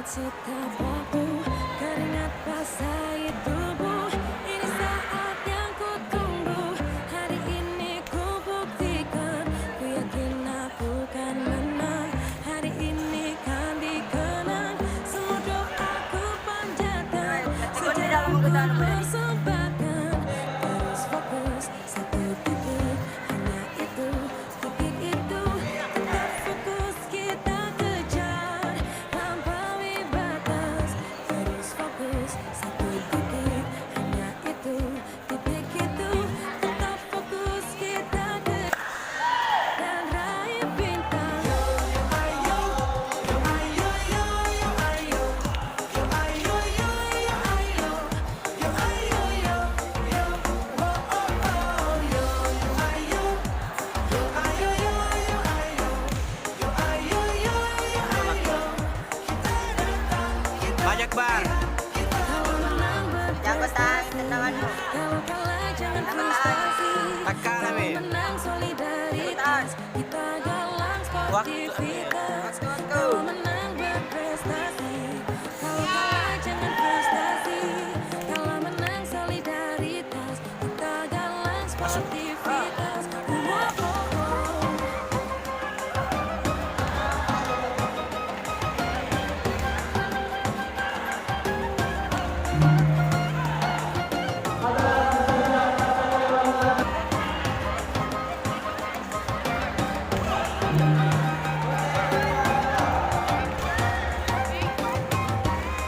setiap waktu, keringat basahi tubuh. Ini saat yang ku tunggu. Hari ini ku buktikan, ku yakin aku kan menang. Hari ini kan dikenang, semua doaku panjatkan. Sejak ku persembahkan, terus fokus satu titik, hanya itu, titik itu. Tetap fokus kita kejar, lampaui batas. Terus fokus satu titik, hanya itu, titik itu. Tetap fokus kita kejar dan raih bintang. Banyak bar. Kalau menang berprestasi, tendanganmu. kalau kalah jangan frustasi. Tekan, Kalau Amin. menang solidaritas, kita galang sportivitas. Waktu. Kalau menang berprestasi, kalau kalah jangan frustasi. Kalau menang solidaritas, kita galang sportivitas.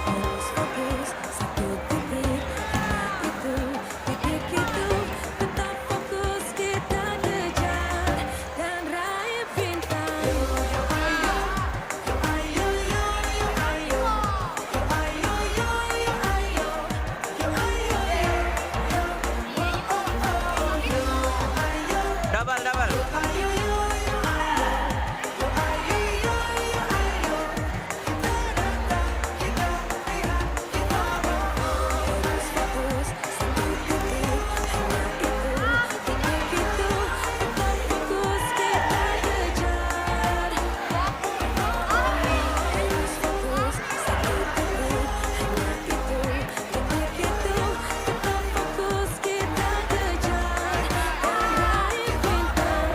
Terus fokus satu titik, hanya itu, titik itu. Tetap fokus kita kejar dan raih bintang. Double, double. Terus fokus satu titik, hanya itu, titik itu. Tetap fokus kita kejar. Terus fokus satu titik, hanya itu, titik itu. Tetap fokus kita kejar dan raih bintang.